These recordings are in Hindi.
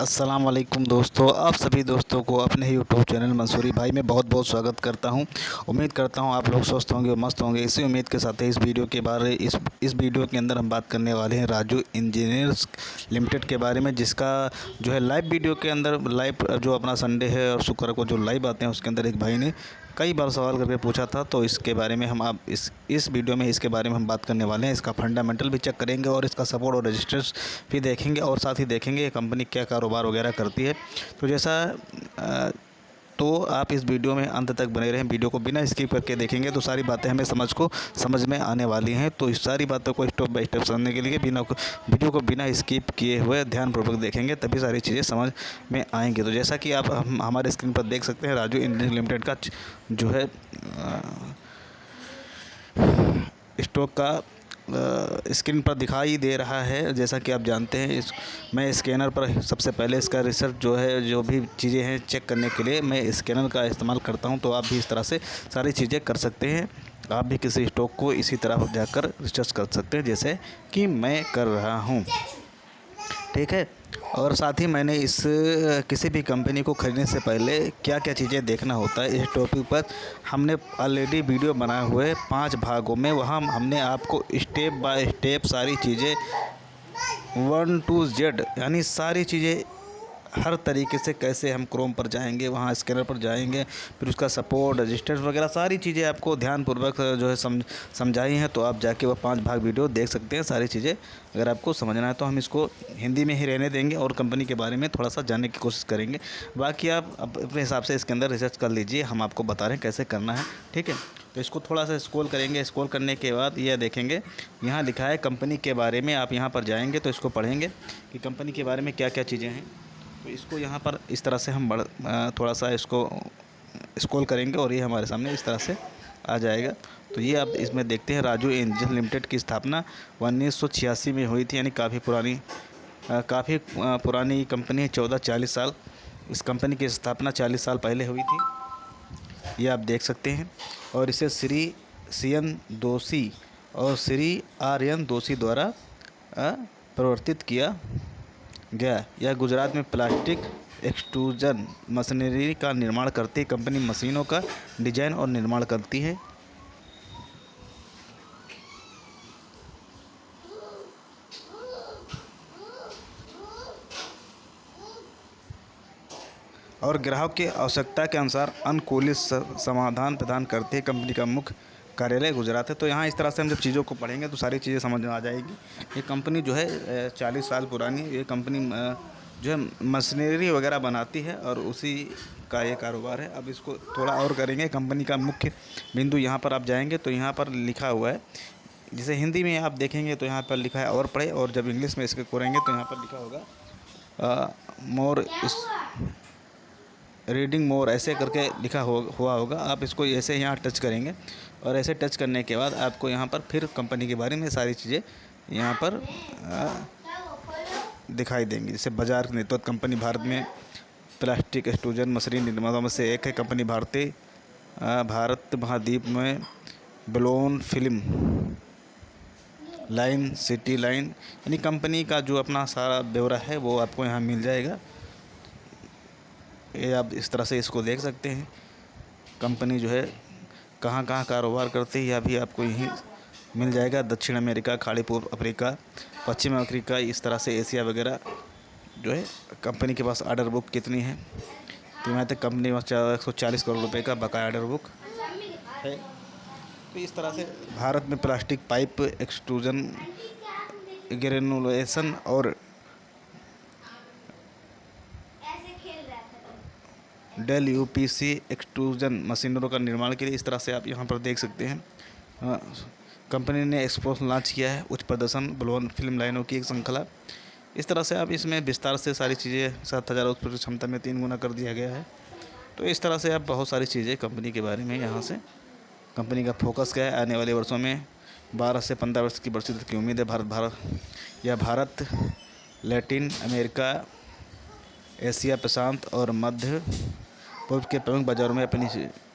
अस्सलाम वालेकुम दोस्तों, आप सभी दोस्तों को अपने ही यूट्यूब चैनल मंसूरी भाई में बहुत बहुत स्वागत करता हूं। उम्मीद करता हूं आप लोग स्वस्थ होंगे और मस्त होंगे। इसी उम्मीद के साथ इस वीडियो के बारे इस वीडियो के अंदर हम बात करने वाले हैं राजू इंजीनियर्स लिमिटेड के बारे में, जिसका जो है लाइव वीडियो के अंदर लाइव जो अपना संडे है और शुक्र को जो लाइव आते हैं उसके अंदर एक भाई ने कई बार सवाल करके पूछा था। तो इसके बारे में हम आप इस वीडियो में इसके बारे में हम बात करने वाले हैं। इसका फंडामेंटल भी चेक करेंगे और इसका सपोर्ट और रजिस्टर्स भी देखेंगे और साथ ही देखेंगे ये कंपनी क्या कारोबार वगैरह करती है। तो आप इस वीडियो में अंत तक बने रहें। वीडियो को बिना स्किप करके देखेंगे तो सारी बातें हमें समझ में आने वाली हैं। तो इस सारी बातों को स्टेप बाय स्टेप समझने के लिए वीडियो को बिना स्किप किए हुए ध्यानपूर्वक देखेंगे, तभी सारी चीज़ें समझ में आएंगी। तो जैसा कि आप हमारे स्क्रीन पर देख सकते हैं, राजू इंजीनियरिंग लिमिटेड का जो है स्टॉक का स्क्रीन पर दिखाई दे रहा है। जैसा कि आप जानते हैं, मैं स्कैनर पर सबसे पहले इसका रिसर्च जो है, जो भी चीज़ें हैं चेक करने के लिए मैं स्कैनर का इस्तेमाल करता हूं। तो आप भी इस तरह से सारी चीज़ें कर सकते हैं। आप भी किसी स्टॉक को इसी तरह जाकर रिसर्च कर सकते हैं जैसे कि मैं कर रहा हूं, ठीक है। और साथ ही मैंने किसी भी कंपनी को ख़रीदने से पहले क्या क्या चीज़ें देखना होता है, इस टॉपिक पर हमने ऑलरेडी वीडियो बनाए हुए 5 भागों में। वहाँ हमने आपको स्टेप बाय स्टेप सारी चीज़ें 1 to Z यानी सारी चीज़ें हर तरीके से कैसे हम क्रोम पर जाएंगे, वहाँ स्कैनर पर जाएंगे, फिर उसका सपोर्ट रजिस्टर्स वगैरह सारी चीज़ें आपको ध्यानपूर्वक जो है समझाई हैं। तो आप जाके वो 5 भाग वीडियो देख सकते हैं। सारी चीज़ें अगर आपको समझना है तो हम इसको हिंदी में ही रहने देंगे और कंपनी के बारे में थोड़ा सा जानने की कोशिश करेंगे। बाकी आप अपने हिसाब से इसके अंदर रिसर्च कर लीजिए, हम आपको बता रहे हैं कैसे करना है, ठीक है। तो इसको थोड़ा सा स्क्रॉल करेंगे। स्क्रॉल करने के बाद यह देखेंगे, यहाँ लिखा है कंपनी के बारे में। आप यहाँ पर जाएंगे तो इसको पढ़ेंगे कि कंपनी के बारे में क्या क्या चीज़ें हैं। तो इसको यहाँ पर इस तरह से हम थोड़ा सा इसको स्क्रॉल करेंगे और ये हमारे सामने इस तरह से आ जाएगा। तो ये आप इसमें देखते हैं, राजू इंजीनियरिंग लिमिटेड की स्थापना 1986 में हुई थी, यानी काफ़ी पुरानी कंपनी है। 14-40 साल इस कंपनी की स्थापना 40 साल पहले हुई थी, ये आप देख सकते हैं। और इसे श्री CN दोषी और श्री RN दोषी द्वारा प्रवर्तित किया गया। यह गुजरात में प्लास्टिक एक्सट्रूजन मशीनरी का निर्माण करती है। कंपनी मशीनों का डिजाइन और निर्माण करती है। और ग्राहक की आवश्यकता के अनुसार अनुकूलित समाधान प्रदान करती है। कंपनी का मुख्य कार्यालय गुजरात है। तो यहाँ इस तरह से हम जब चीज़ों को पढ़ेंगे तो सारी चीज़ें समझ में आ जाएगी। ये कंपनी जो है 40 साल पुरानी, ये कंपनी जो है मशीनरी वगैरह बनाती है और उसी का ये कारोबार है। अब इसको थोड़ा और करेंगे। कंपनी का मुख्य बिंदु, यहाँ पर आप जाएंगे तो यहाँ पर लिखा हुआ है, जिसे हिंदी में आप देखेंगे तो यहाँ पर लिखा है और पढ़े, और जब इंग्लिश में इसको करेंगे तो यहाँ पर लिखा होगा मोर रीडिंग मोर, ऐसे करके लिखा हुआ होगा। आप इसको ऐसे यहाँ टच करेंगे और ऐसे टच करने के बाद आपको यहाँ पर फिर कंपनी के बारे में सारी चीज़ें यहाँ पर दिखाई देंगी। जैसे बाजार नेतृत्व, कंपनी भारत में प्लास्टिक एक्सट्रूजन मशीनरी निर्माताओं में से एक है। कंपनी भारत महाद्वीप में बलोन फिल्म लाइन, सिटी लाइन, यानी कंपनी का जो अपना सारा ब्यौरा है वो आपको यहाँ मिल जाएगा। ये आप इस तरह से इसको देख सकते हैं। कंपनी जो है कहाँ कहाँ कारोबार करती है यह भी आपको यहीं मिल जाएगा। दक्षिण अमेरिका, खाड़ी पूर्व अफ्रीका, पश्चिम अफ्रीका, इस तरह से एशिया वगैरह जो है। कंपनी के पास ऑर्डर बुक कितनी है, तिमाही तक कंपनी के पास 140 करोड़ रुपए का बकाया ऑर्डर बुक है। तो इस तरह से भारत में प्लास्टिक पाइप एक्सट्रूजन, ग्रेनुलेशन और डेल UPC एक्सट्रूजन मशीनरों का निर्माण के लिए इस तरह से आप यहाँ पर देख सकते हैं। कंपनी ने एक्सपोर्ट लॉन्च किया है उच्च प्रदर्शन बलोन फिल्म लाइनों की एक श्रृंखला। इस तरह से आप इसमें विस्तार से सारी चीज़ें 7000 उत्पादन क्षमता में 3 गुना कर दिया गया है। तो इस तरह से आप बहुत सारी चीज़ें कंपनी के बारे में यहाँ से, कंपनी का फोकस क्या है आने वाले वर्षों में 12 से 15 वर्ष की बढ़ोतरी की उम्मीद है। भारत लैटिन अमेरिका, एशिया प्रशांत और मध्य पूर्व के प्रमुख बाज़ारों में अपनी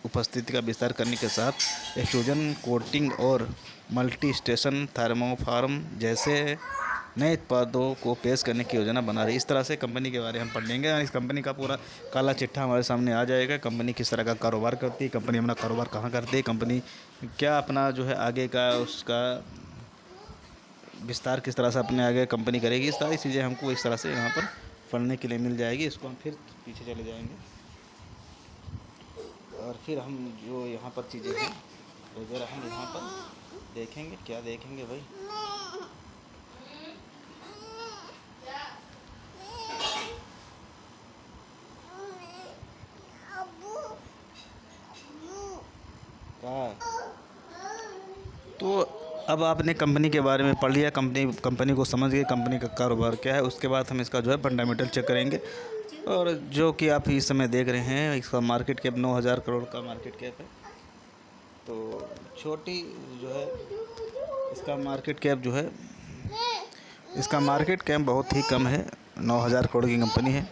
उपस्थिति का विस्तार करने के साथ एक्सट्रूजन कोटिंग और मल्टी स्टेशन थर्मोफार्म जैसे नए उत्पादों को पेश करने की योजना बना रही है। इस तरह से कंपनी के बारे में हम पढ़ लेंगे। इस कंपनी का पूरा काला चिट्ठा हमारे सामने आ जाएगा। कंपनी किस तरह का कारोबार करती है, कंपनी अपना कारोबार कहाँ करती है, कंपनी क्या अपना जो है आगे का उसका विस्तार किस तरह से अपने आगे कंपनी करेगी, इस सारी चीज़ें हमको इस तरह से यहाँ पर पढ़ने के लिए मिल जाएगी। इसको हम फिर पीछे चले जाएंगे और फिर हम जो यहाँ पर चीज़ें हैं वगैरह हम यहाँ पर देखेंगे। क्या देखेंगे भाई? कहाँ? तो अब आपने कंपनी के बारे में पढ़ लिया, कंपनी को समझ गए, कंपनी का कारोबार क्या है। उसके बाद हम इसका जो है फंडामेंटल चेक करेंगे। और जो कि आप इस समय देख रहे हैं, इसका मार्केट कैप 9,000 करोड़ का मार्केट कैप है। तो छोटी जो है इसका मार्केट कैप जो है, इसका मार्केट कैप बहुत ही कम है, 9,000 करोड़ की कंपनी है।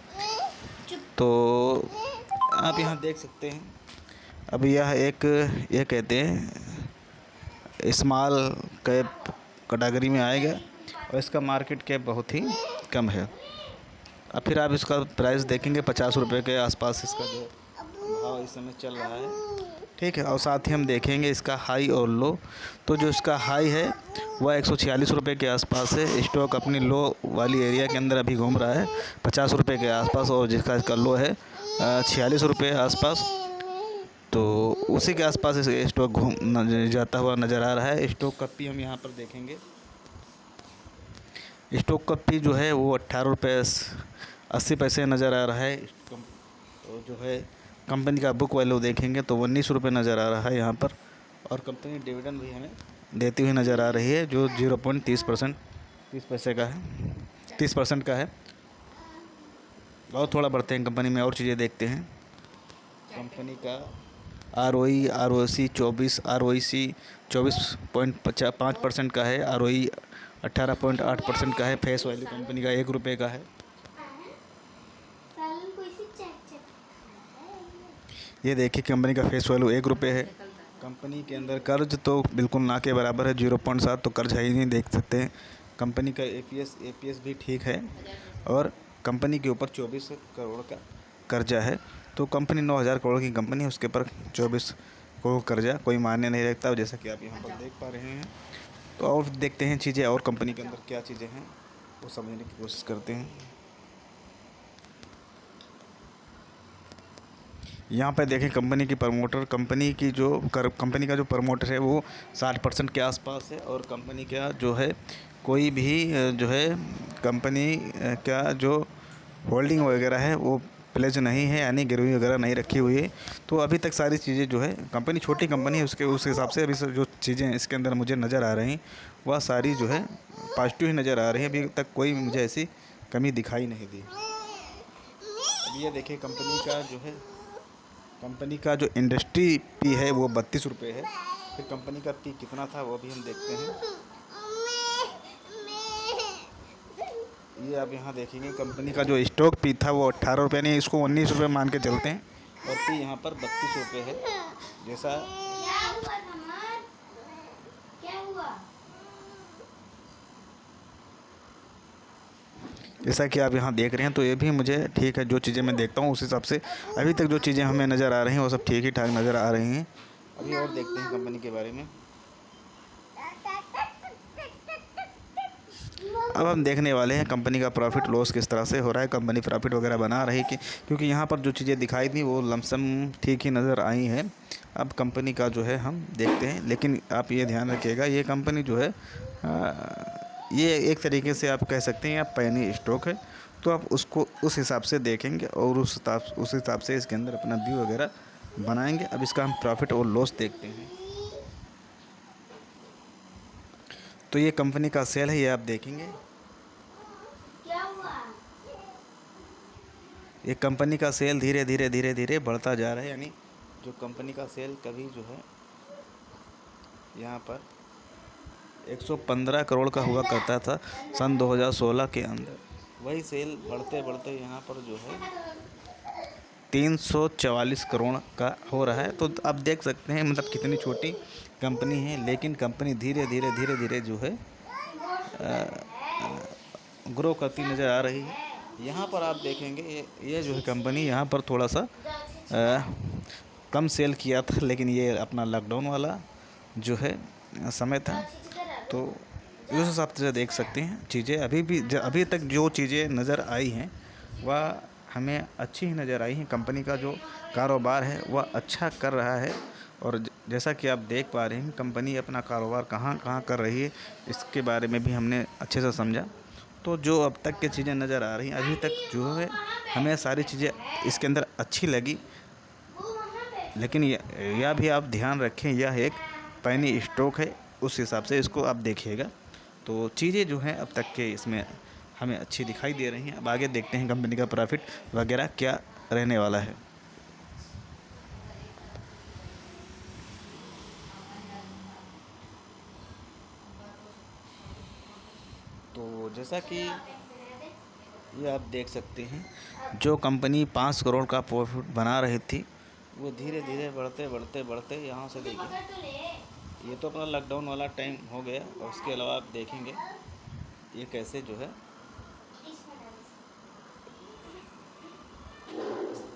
तो आप यहाँ देख सकते हैं, अब यह एक ये कहते हैं स्मॉल कैप कैटेगरी में आएगा और इसका मार्केट कैप बहुत ही कम है। अब फिर आप इसका प्राइस देखेंगे, 50 रुपये के आसपास इसका जो भाव इस समय चल रहा है, ठीक है। और साथ ही हम देखेंगे इसका हाई और लो। तो जो इसका हाई है वह 146 रुपये के आसपास है। स्टॉक अपनी लो वाली एरिया के अंदर अभी घूम रहा है 50 रुपये के आसपास, और जिसका इसका लो है 46 रुपये आसपास। तो उसी के आसपास इस स्टॉक घूम जाता हुआ नज़र आ रहा है। स्टॉक का पी हम यहाँ पर देखेंगे, स्टॉक का पी जो है वो 18 रुपये 80 पैसे नज़र आ रहा है। तो जो है कंपनी का बुक वैल्यू देखेंगे तो 19 रुपये नज़र आ रहा है यहाँ पर। और कंपनी डिविडेंड भी हमें देती हुई नज़र आ रही है, जो 0.30% 30 पैसे का है, 30% का है। और थोड़ा बढ़ते हैं कंपनी में और चीज़ें देखते हैं। कंपनी का ROE ROC 24, ROEC 24.5% का है, ROE 18.8% का है। फेस वैल्यू कंपनी का 1 रुपये का है। ये देखिए कंपनी का फेस वैल्यू 1 रुपये है। कंपनी के अंदर कर्ज तो बिल्कुल ना के बराबर है, 0.7, तो कर्ज है ही नहीं, देख सकते हैं। कंपनी का APS भी ठीक है और कंपनी के ऊपर 24 करोड़ का कर्जा है। तो कंपनी 9,000 करोड़ की कंपनी है, उसके ऊपर 24 करोड़ कर्जा कोई मायने नहीं रखता, जैसा कि आप यहाँ पर देख पा रहे हैं। तो और देखते हैं चीज़ें, और कंपनी के अंदर क्या चीज़ें हैं वो समझने की कोशिश करते हैं। यहाँ पे देखें कंपनी की प्रमोटर, कंपनी का जो प्रमोटर है वो 60% के आसपास है। और कंपनी का जो है कोई भी जो है कंपनी का जो होल्डिंग वगैरह है वो प्लेज नहीं है, यानी गिरवी वगैरह नहीं रखी हुई है। तो अभी तक सारी चीज़ें जो है, कंपनी छोटी कंपनी है, उस हिसाब से अभी जो चीज़ें इसके अंदर मुझे नज़र आ रही वह सारी जो है पॉजिटिव ही नज़र आ रही हैं। अभी तक कोई मुझे ऐसी कमी दिखाई नहीं दी। अब ये देखिए कंपनी का जो इंडस्ट्री पी है वो 32 रुपये है। फिर कंपनी का पी कितना था वो भी हम देखते हैं। ये आप यहाँ देखेंगे कंपनी का जो स्टॉक पी था वो 18 रुपये, नहीं इसको 19 रुपये मान के चलते हैं, और पी यहाँ पर 32 रुपये है। जैसा कि आप यहाँ देख रहे हैं, तो ये भी मुझे ठीक है, जो चीज़ें मैं देखता हूँ उस हिसाब से अभी तक जो चीज़ें हमें नज़र आ रही हैं वो सब ठीक ही ठाक नज़र आ रही हैं। अभी और देखते हैं कंपनी के बारे में। अब हम देखने वाले हैं कंपनी का प्रॉफिट लॉस किस तरह से हो रहा है, कंपनी प्रॉफिट वगैरह बना रही कि, क्योंकि यहाँ पर जो चीज़ें दिखाई थी वो लमसम ठीक ही नज़र आई हैं। अब कंपनी का जो है हम देखते हैं, लेकिन आप ये ध्यान रखिएगा ये कंपनी जो है ये एक तरीके से आप कह सकते हैं आप पैनी स्टॉक है। तो आप उसको उस हिसाब से देखेंगे और उस हिसाब से इसके अंदर अपना व्यू वगैरह बनाएंगे। अब इसका हम प्रॉफिट और लॉस देखते हैं। तो ये कंपनी का सेल है, ये आप देखेंगे, ये कंपनी का सेल धीरे धीरे बढ़ता जा रहा है। यानी जो कंपनी का सेल कभी जो है यहाँ पर 115 करोड़ का हुआ करता था सन 2016 के अंदर, वही सेल बढ़ते यहाँ पर जो है 344 करोड़ का हो रहा है। तो आप देख सकते हैं मतलब कितनी छोटी कंपनी है, लेकिन कंपनी धीरे धीरे जो है ग्रो करती नज़र आ रही है। यहाँ पर आप देखेंगे ये जो है कंपनी यहाँ पर थोड़ा सा कम सेल किया था, लेकिन ये अपना लॉकडाउन वाला जो है समय था, तो उस हिसाब से देख सकते हैं चीज़ें अभी तक जो चीज़ें नज़र आई हैं वह हमें अच्छी ही नज़र आई हैं। कंपनी का जो कारोबार है वह अच्छा कर रहा है, और जैसा कि आप देख पा रहे हैं कंपनी अपना कारोबार कहाँ कहाँ कर रही है, इसके बारे में भी हमने अच्छे से समझा। तो जो अब तक की चीज़ें नज़र आ रही हैं अभी तक जो है हमें सारी चीज़ें इसके अंदर अच्छी लगी, लेकिन यह भी आप ध्यान रखें यह एक पैनी स्टॉक है, उस हिसाब से इसको आप देखिएगा। तो चीज़ें जो हैं अब तक के इसमें हमें अच्छी दिखाई दे रही हैं। अब आगे देखते हैं कंपनी का प्रॉफिट वगैरह क्या रहने वाला है। तो जैसा कि ये आप देख सकते हैं जो कंपनी 5 करोड़ का प्रॉफिट बना रही थी वो धीरे धीरे बढ़ते बढ़ते बढ़ते यहाँ से देखिए, ये तो अपना लॉकडाउन वाला टाइम हो गया, और उसके अलावा आप देखेंगे ये कैसे जो है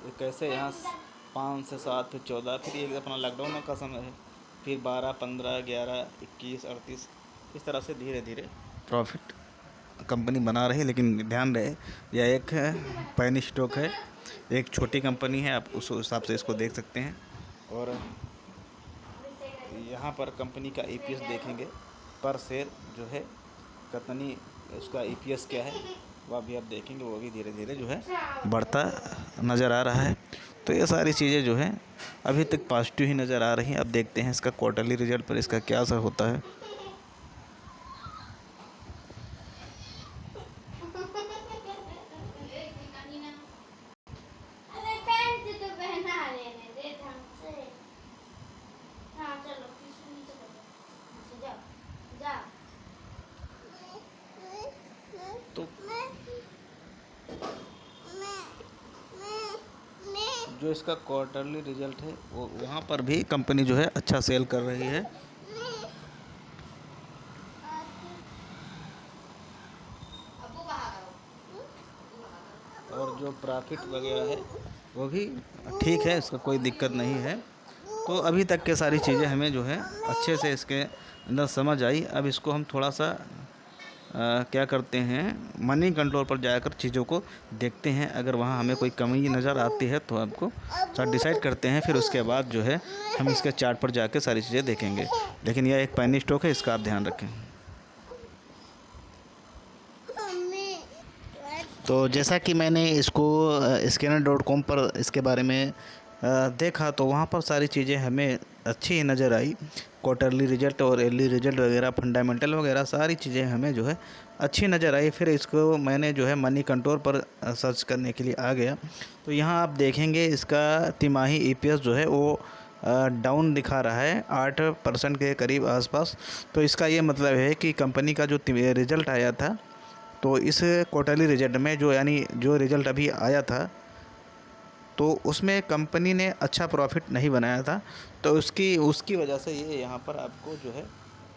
ये कैसे यहाँ 5 से 7 फिर 14 फिर ये अपना लॉकडाउन का समय है, फिर 12 15 11 21 38 इस तरह से धीरे धीरे प्रॉफिट कंपनी बना रही है। लेकिन ध्यान रहे यह एक पैनी स्टॉक है, एक छोटी कंपनी है, आप उस हिसाब से इसको देख सकते हैं। और यहाँ पर कंपनी का ईपीएस देखेंगे पर शेयर जो है कितनी उसका ईपीएस क्या है वह भी आप देखेंगे, वो भी धीरे धीरे जो है बढ़ता नज़र आ रहा है। तो ये सारी चीज़ें जो है अभी तक पॉजिटिव ही नज़र आ रही हैं। अब देखते हैं इसका क्वार्टरली रिजल्ट पर इसका क्या असर होता है। तो जो इसका क्वार्टरली रिजल्ट है वो वहाँ पर भी कंपनी जो है अच्छा सेल कर रही है। और जो प्रॉफिट वगैरह है वो भी ठीक है, इसका कोई दिक्कत नहीं है। तो अभी तक के सारी चीज़ें हमें जो है अच्छे से इसके अंदर समझ आई। अब इसको हम थोड़ा सा क्या करते हैं मनी कंट्रोल पर जाकर चीज़ों को देखते हैं, अगर वहाँ हमें कोई कमी नज़र आती है तो आपको सब डिसाइड करते हैं, फिर उसके बाद जो है हम इसके चार्ट पर जाकर सारी चीज़ें देखेंगे। लेकिन यह एक पैनी स्टॉक है, इसका आप ध्यान रखें। तो जैसा कि मैंने इसको scanner.com पर इसके बारे में देखा तो वहाँ पर सारी चीज़ें हमें अच्छी ही नज़र आई। क्वार्टरली रिजल्ट और ईयरली रिजल्ट वगैरह फंडामेंटल वगैरह सारी चीज़ें हमें जो है अच्छी नज़र आई। फिर इसको मैंने जो है मनी कंट्रोल पर सर्च करने के लिए आ गया। तो यहाँ आप देखेंगे इसका तिमाही ईपीएस जो है वो डाउन दिखा रहा है 8% के करीब आसपास। तो इसका ये मतलब है कि कंपनी का जो रिज़ल्ट आया था तो इस क्वार्टरली रिजल्ट में जो यानी जो रिज़ल्ट अभी आया था तो उसमें कंपनी ने अच्छा प्रॉफिट नहीं बनाया था, तो उसकी वजह से ये यहाँ पर आपको जो है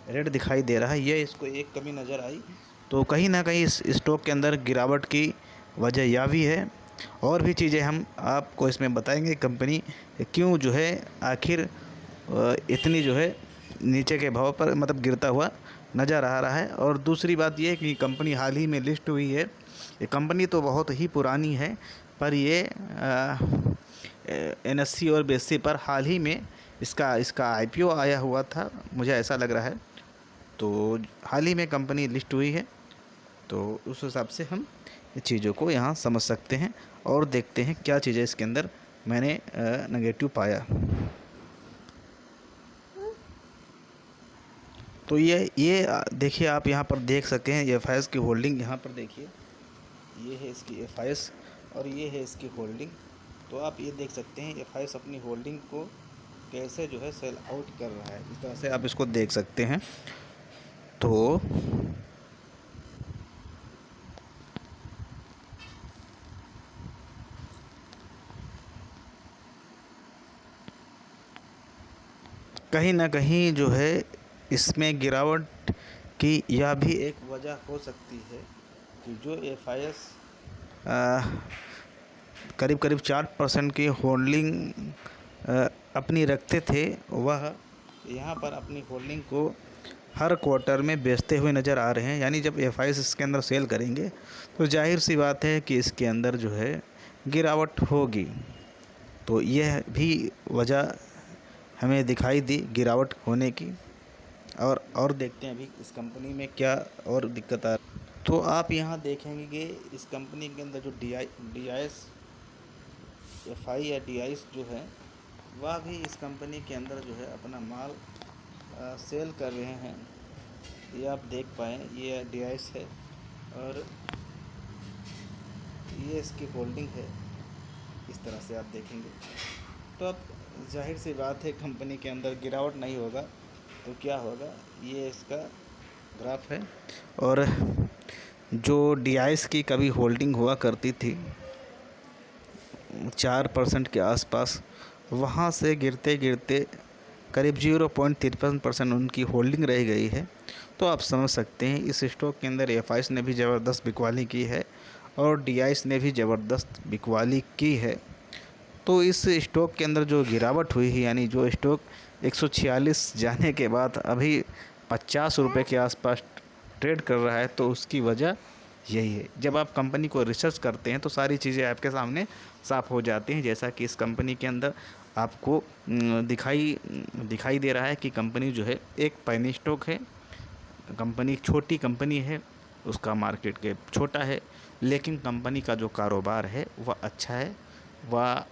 रेड दिखाई दे रहा है। ये इसको एक कमी नज़र आई। तो कहीं ना कहीं इस स्टॉक के अंदर गिरावट की वजह यह भी है, और भी चीज़ें हम आपको इसमें बताएंगे कंपनी क्यों जो है आखिर इतनी जो है नीचे के भाव पर मतलब गिरता हुआ नज़र आ रहा है। और दूसरी बात ये कि कंपनी हाल ही में लिस्ट हुई है। ये कंपनी तो बहुत ही पुरानी है, पर ये एनएससी और बीएससी पर हाल ही में इसका आईपीओ आया हुआ था, मुझे ऐसा लग रहा है। तो हाल ही में कंपनी लिस्ट हुई है, तो उस हिसाब से हम चीज़ों को यहाँ समझ सकते हैं और देखते हैं क्या चीज़ें इसके अंदर मैंने नेगेटिव पाया। तो ये देखिए, आप यहाँ पर देख सकते हैं एफआईएस की होल्डिंग यहाँ पर देखिए, ये है इसकी एफआईएस और ये है इसकी होल्डिंग। तो आप ये देख सकते हैं एफआईएस अपनी होल्डिंग को कैसे जो है सेल आउट कर रहा है, इस तरह से आप इसको देख सकते हैं। तो कहीं ना कहीं जो है इसमें गिरावट की यह भी एक वजह हो सकती है कि जो FIS करीब करीब 4% की होल्डिंग अपनी रखते थे, वह यहाँ पर अपनी होल्डिंग को हर क्वार्टर में बेचते हुए नज़र आ रहे हैं। यानी जब FIS इसके अंदर सेल करेंगे तो जाहिर सी बात है कि इसके अंदर जो है गिरावट होगी। तो यह भी वजह हमें दिखाई दी गिरावट होने की। और देखते हैं अभी इस कंपनी में क्या और दिक्कत आ। तो आप यहाँ देखेंगे कि इस कंपनी के अंदर जो DIS FI या DIS जो है, वह भी इस कंपनी के अंदर जो है अपना माल सेल कर रहे हैं। ये आप देख पाएँ, ये DIS है और ये इसकी होल्डिंग है। इस तरह से आप देखेंगे तो अब जाहिर सी बात है कंपनी के अंदर गिरावट नहीं होगा तो क्या होगा, ये इसका ग्राफ है। और जो DIS की कभी होल्डिंग हुआ करती थी 4% के आसपास, वहाँ से गिरते गिरते करीब 0.53% उनकी होल्डिंग रह गई है। तो आप समझ सकते हैं इस स्टॉक के अंदर FIS ने भी ज़बरदस्त बिकवाली की है और DIS ने भी ज़बरदस्त बिकवाली की है। तो इस स्टॉक के अंदर जो गिरावट हुई है, यानी जो स्टॉक 146 जाने के बाद अभी 50 रुपये के आसपास ट्रेड कर रहा है, तो उसकी वजह यही है। जब आप कंपनी को रिसर्च करते हैं तो सारी चीज़ें आपके सामने साफ़ हो जाती हैं। जैसा कि इस कंपनी के अंदर आपको दिखाई दे रहा है कि कंपनी जो है एक पेनी स्टॉक है। कंपनी छोटी कंपनी है, उसका मार्केट कैप छोटा है, लेकिन कंपनी का जो कारोबार है वह अच्छा है। वह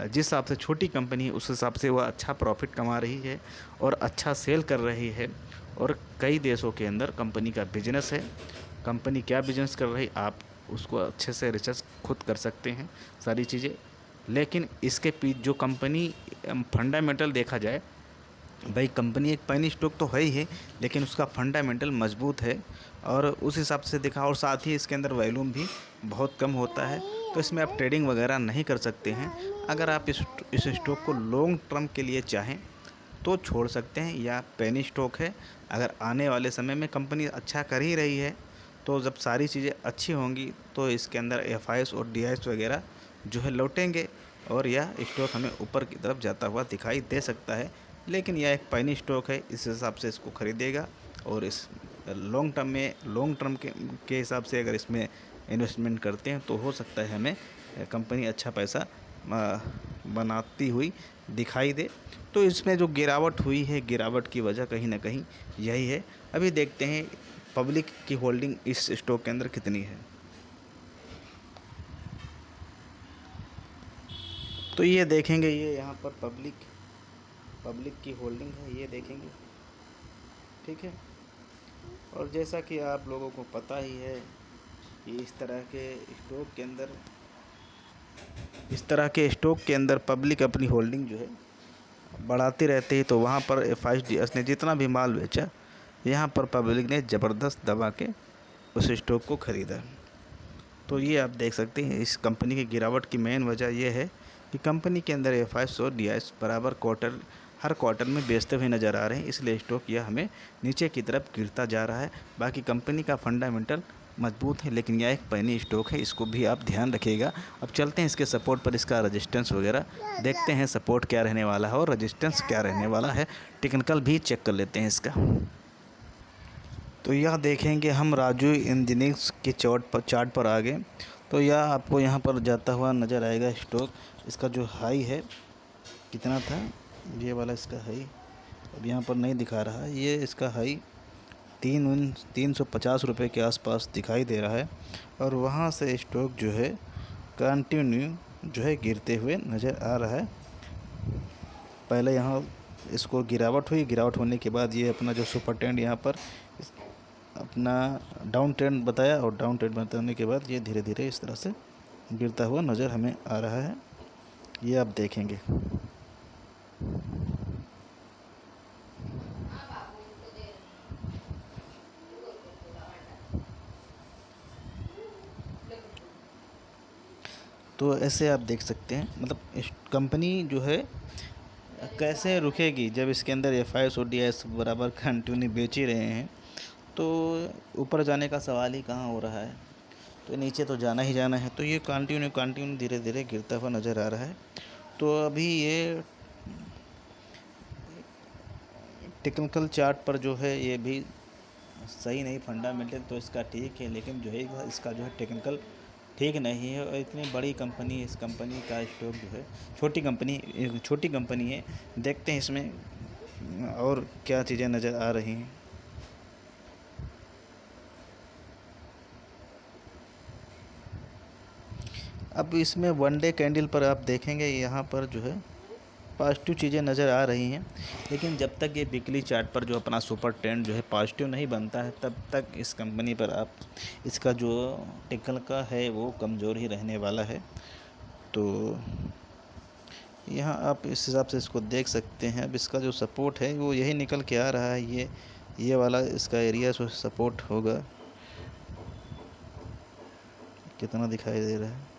जिस हिसाब से छोटी कंपनी है उस हिसाब से वह अच्छा प्रॉफिट कमा रही है और अच्छा सेल कर रही है। और कई देशों के अंदर कंपनी का बिजनेस है। कंपनी क्या बिजनेस कर रही, आप उसको अच्छे से रिसर्च खुद कर सकते हैं सारी चीज़ें। लेकिन इसके पीछे जो कंपनी फंडामेंटल देखा जाए, भाई कंपनी एक पेनी स्टॉक तो है ही है, लेकिन उसका फंडामेंटल मजबूत है और उस हिसाब से देखा। और साथ ही इसके अंदर वॉल्यूम भी बहुत कम होता है, तो इसमें आप ट्रेडिंग वगैरह नहीं कर सकते हैं। अगर आप इस स्टॉक को लॉन्ग टर्म के लिए चाहें तो छोड़ सकते हैं, या पेनी स्टॉक है। अगर आने वाले समय में कंपनी अच्छा कर ही रही है तो जब सारी चीज़ें अच्छी होंगी तो इसके अंदर FIS और DIS वगैरह जो है लौटेंगे और यह स्टॉक हमें ऊपर की तरफ जाता हुआ दिखाई दे सकता है। लेकिन यह एक पेनी स्टॉक है, इस हिसाब से इसको ख़रीदेगा और इस लॉन्ग टर्म के हिसाब से अगर इसमें इन्वेस्टमेंट करते हैं तो हो सकता है हमें कंपनी अच्छा पैसा बनाती हुई दिखाई दे। तो इसमें जो गिरावट हुई है, गिरावट की वजह कहीं ना कहीं यही है। अभी देखते हैं पब्लिक की होल्डिंग इस स्टॉक के अंदर कितनी है। तो ये देखेंगे, ये यहाँ पर पब्लिक की होल्डिंग है, ये देखेंगे, ठीक है। और जैसा कि आप लोगों को पता ही है कि इस तरह के स्टॉक के अंदर पब्लिक अपनी होल्डिंग जो है बढ़ाती रहती है। तो वहाँ पर FIS DIS ने जितना भी माल बेचा, यहाँ पर पब्लिक ने ज़बरदस्त दबा के उस स्टॉक को ख़रीदा। तो ये आप देख सकते हैं इस कंपनी की गिरावट की मेन वजह यह है कि कंपनी के अंदर FIS और DIS बराबर हर क्वार्टर में बेचते हुए नज़र आ रहे हैं, इसलिए स्टॉक यह हमें नीचे की तरफ गिरता जा रहा है। बाकी कंपनी का फंडामेंटल मजबूत है, लेकिन यह एक पेनी स्टॉक है, इसको भी आप ध्यान रखिएगा। अब चलते हैं इसके सपोर्ट पर, इसका रजिस्टेंस वगैरह देखते हैं, सपोर्ट क्या रहने वाला है और रजिस्टेंस क्या रहने वाला है। टेक्निकल भी चेक कर लेते हैं इसका। तो यह देखेंगे हम राजू इंजीनियरिंग्स के चार्ट पर आ गए। तो यह आपको यहाँ पर जाता हुआ नज़र आएगा स्टॉक। इसका जो हाई है कितना था, ये वाला इसका हाई अब यहाँ पर नहीं दिखा रहा है। ये इसका हाई 350 रुपये के आसपास दिखाई दे रहा है और वहाँ से स्टॉक जो है कंटिन्यू जो है गिरते हुए नज़र आ रहा है। पहले यहाँ इसको गिरावट हुई, गिरावट होने के बाद ये अपना जो सुपर ट्रेंड यहाँ पर अपना डाउन ट्रेंड बताया और डाउन ट्रेंड बताने के बाद ये धीरे धीरे इस तरह से गिरता हुआ नज़र हमें आ रहा है। ये आप देखेंगे। तो ऐसे आप देख सकते हैं, मतलब इस कंपनी जो है कैसे रुकेगी जब इसके अंदर FIS और DIS बराबर कंटिन्यू बेच ही रहे हैं, तो ऊपर जाने का सवाल ही कहाँ हो रहा है। तो नीचे तो जाना ही जाना है। तो ये कंटिन्यू धीरे धीरे गिरता हुआ नज़र आ रहा है। तो अभी ये टेक्निकल चार्ट पर जो है ये भी सही नहीं, फंडामेंटल तो इसका ठीक है, लेकिन जो है इसका जो है टेक्निकल ठीक नहीं है। और इतनी बड़ी कंपनी, इस कंपनी का स्टॉक जो है, छोटी कंपनी है। देखते हैं इसमें और क्या चीज़ें नज़र आ रही हैं। अब इसमें वन डे कैंडल पर आप देखेंगे, यहाँ पर जो है पॉजिटिव चीज़ें नज़र आ रही हैं। लेकिन जब तक ये वीकली चार्ट पर जो अपना सुपर ट्रेंड जो है पॉजिटिव नहीं बनता है, तब तक इस कंपनी पर आप इसका जो टेक्निकल का है वो कमज़ोर ही रहने वाला है। तो यहाँ आप इस हिसाब से इसको देख सकते हैं। अब इसका जो सपोर्ट है वो यही निकल के आ रहा है, ये वाला इसका एरिया जो सपोर्ट होगा। कितना दिखाई दे रहा है।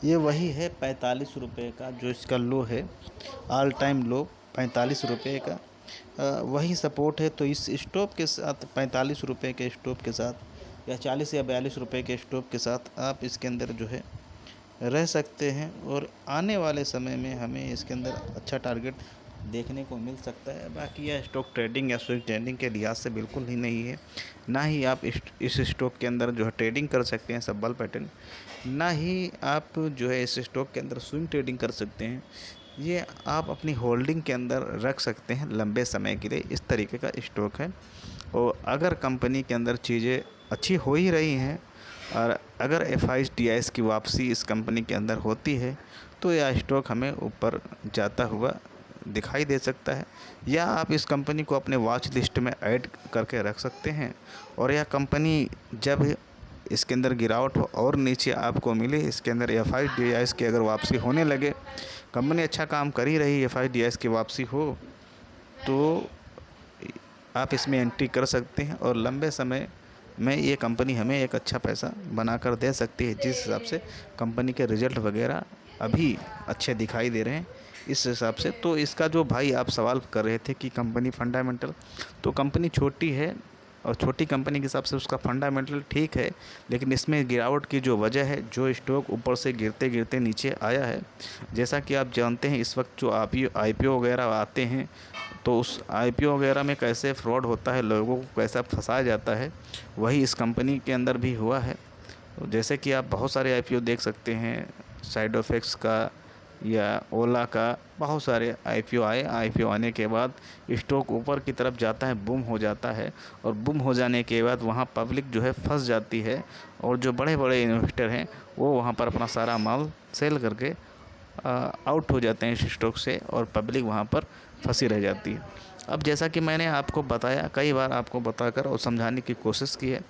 ये वही है 45 रुपये का जो इसका लो है, ऑल टाइम लो 45 रुपये का। वही सपोर्ट है। तो इस स्टॉप के साथ 45 रुपये के स्टॉप के साथ या 40 या 42 रुपये के स्टॉप के साथ आप इसके अंदर जो है रह सकते हैं। और आने वाले समय में हमें इसके अंदर अच्छा टारगेट देखने को मिल सकता है। बाकी यह स्टॉक ट्रेडिंग या स्विंग ट्रेडिंग के लिहाज से बिल्कुल ही नहीं है। ना ही आप इस स्टॉक के अंदर जो है ट्रेडिंग कर सकते हैं सब बल पैटर्न, ना ही आप जो है इस स्टॉक के अंदर स्विंग ट्रेडिंग कर सकते हैं। ये आप अपनी होल्डिंग के अंदर रख सकते हैं लंबे समय के लिए। इस तरीके का स्टॉक है। और अगर कंपनी के अंदर चीज़ें अच्छी हो ही रही हैं और अगर FIDIs की वापसी इस कंपनी के अंदर होती है, तो यह स्टॉक हमें ऊपर जाता हुआ दिखाई दे सकता है। या आप इस कंपनी को अपने वॉच लिस्ट में ऐड करके रख सकते हैं। और यह कंपनी जब इसके अंदर गिरावट हो और नीचे आपको मिले, इसके अंदर FIDIs की अगर वापसी होने लगे, कंपनी अच्छा काम कर ही रही, FIDIs की वापसी हो, तो आप इसमें एंट्री कर सकते हैं। और लंबे समय में ये कंपनी हमें एक अच्छा पैसा बनाकर दे सकती है, जिस हिसाब से कंपनी के रिज़ल्ट वगैरह अभी अच्छे दिखाई दे रहे हैं इस हिसाब से। तो इसका जो भाई आप सवाल कर रहे थे कि कंपनी फंडामेंटल, तो कंपनी छोटी है और छोटी कंपनी के हिसाब से उसका फंडामेंटल ठीक है। लेकिन इसमें गिरावट की जो वजह है, जो स्टॉक ऊपर से गिरते गिरते नीचे आया है, जैसा कि आप जानते हैं इस वक्त जो IPO वगैरह आते हैं, तो उस IPO वगैरह में कैसे फ्रॉड होता है, लोगों को कैसा फंसाया जाता है, वही इस कंपनी के अंदर भी हुआ है। तो जैसे कि आप बहुत सारे IPO देख सकते हैं, साइडोफेक्स का या ओला का, बहुत सारे IPO आए। IPO आने के बाद स्टॉक ऊपर की तरफ जाता है, बूम हो जाता है। और बूम हो जाने के बाद वहाँ पब्लिक जो है फंस जाती है। और जो बड़े बड़े इन्वेस्टर हैं वो वहाँ पर अपना सारा माल सेल करके आउट हो जाते हैं इस स्टॉक से, और पब्लिक वहाँ पर फंसी रह जाती है। अब जैसा कि मैंने आपको बताया, कई बार आपको बताकर और समझाने की कोशिश की है,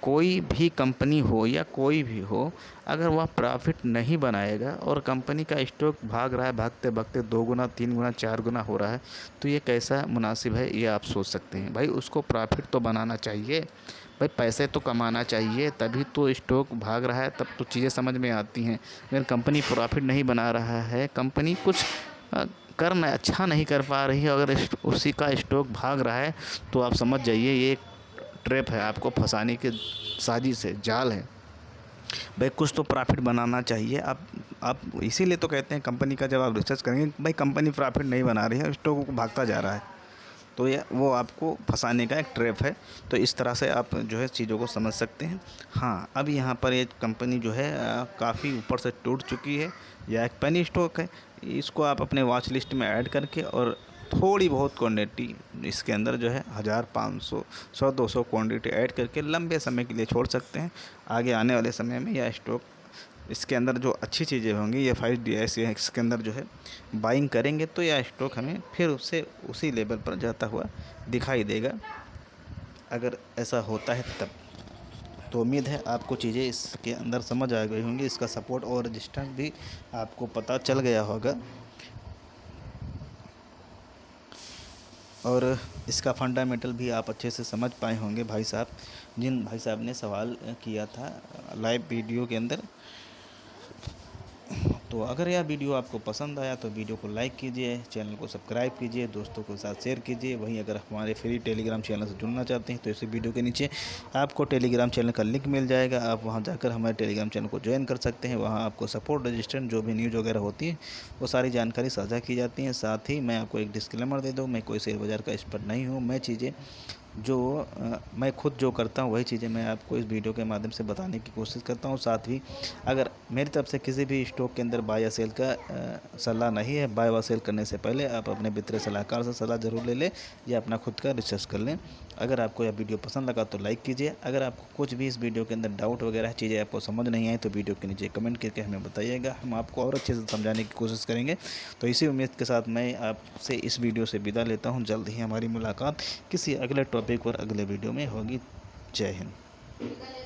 कोई भी कंपनी हो या कोई भी हो, अगर वह प्रॉफिट नहीं बनाएगा और कंपनी का स्टॉक भाग रहा है, भागते भागते 2 गुना 3 गुना 4 गुना हो रहा है, तो ये कैसा मुनासिब है, ये आप सोच सकते हैं। भाई उसको प्रॉफिट तो बनाना चाहिए, भाई पैसे तो कमाना चाहिए, तभी तो स्टॉक भाग रहा है, तब तो चीज़ें समझ में आती हैं। अगर कंपनी प्रॉफिट नहीं बना रहा है, कंपनी कुछ करना अच्छा नहीं कर पा रही है, अगर उसी का स्टॉक भाग रहा है, तो आप समझ जाइए ये ट्रैप है, आपको फंसाने की साजिश है, जाल है। भाई कुछ तो प्रॉफिट बनाना चाहिए। आप इसीलिए तो कहते हैं कंपनी का जब आप रिसर्च करेंगे, भाई कंपनी प्रॉफिट नहीं बना रही है, स्टॉक भागता जा रहा है, तो ये वो आपको फंसाने का एक ट्रैप है। तो इस तरह से आप जो है चीज़ों को समझ सकते हैं। हाँ, अब यहाँ पर ये कंपनी जो है काफ़ी ऊपर से टूट चुकी है, या एक पेनी स्टॉक है। इसको आप अपने वॉच लिस्ट में ऐड करके और थोड़ी बहुत क्वांटिटी इसके अंदर जो है 1000 500 100 200 क्वांटिटी ऐड करके लंबे समय के लिए छोड़ सकते हैं। आगे आने वाले समय में यह स्टॉक, इसके अंदर जो अच्छी चीज़ें होंगी, ये FIDIs इसके अंदर जो है बाइंग करेंगे, तो यह स्टॉक हमें फिर उससे उसी लेवल पर जाता हुआ दिखाई देगा, अगर ऐसा होता है तब। तो उम्मीद है आपको चीज़ें इसके अंदर समझ आ गई होंगी, इसका सपोर्ट और रजिस्टेंस भी आपको पता चल गया होगा। और इसका फंडामेंटल भी आप अच्छे से समझ पाए होंगे भाई साहब, जिन भाई साहब ने सवाल किया था लाइव वीडियो के अंदर। तो अगर यह वीडियो आपको पसंद आया तो वीडियो को लाइक कीजिए, चैनल को सब्सक्राइब कीजिए, दोस्तों के साथ शेयर कीजिए। वहीं अगर हमारे फ्री टेलीग्राम चैनल से जुड़ना चाहते हैं तो इसी वीडियो के नीचे आपको टेलीग्राम चैनल का लिंक मिल जाएगा, आप वहां जाकर हमारे टेलीग्राम चैनल को ज्वाइन कर सकते हैं। वहां आपको सपोर्ट रजिस्टर जो भी न्यूज़ वगैरह होती है वो सारी जानकारी साझा की जाती है। साथ ही मैं आपको एक डिस्क्लेमर दे दूँ, मैं कोई शेयर बाज़ार का एक्सपर्ट नहीं हूँ। मैं चीज़ें जो मैं खुद जो करता हूँ वही चीज़ें मैं आपको इस वीडियो के माध्यम से बताने की कोशिश करता हूँ। साथ ही अगर मेरी तरफ से किसी भी स्टॉक के अंदर बाय या सेल का सलाह नहीं है। बाय व सेल करने से पहले आप अपने वित्तीय सलाहकार से सलाह ज़रूर ले लें या अपना खुद का रिसर्च कर लें। अगर आपको यह वीडियो पसंद लगा तो लाइक कीजिए। अगर आपको कुछ भी इस वीडियो के अंदर डाउट वगैरह चीज़ें आपको समझ नहीं आई तो वीडियो के नीचे कमेंट करके हमें बताइएगा, हम आपको और अच्छे से समझाने की कोशिश करेंगे। तो इसी उम्मीद के साथ मैं आपसे इस वीडियो से विदा लेता हूँ। जल्द ही हमारी मुलाकात किसी अगले टॉपिक पर अगले वीडियो में होगी। जय हिंद।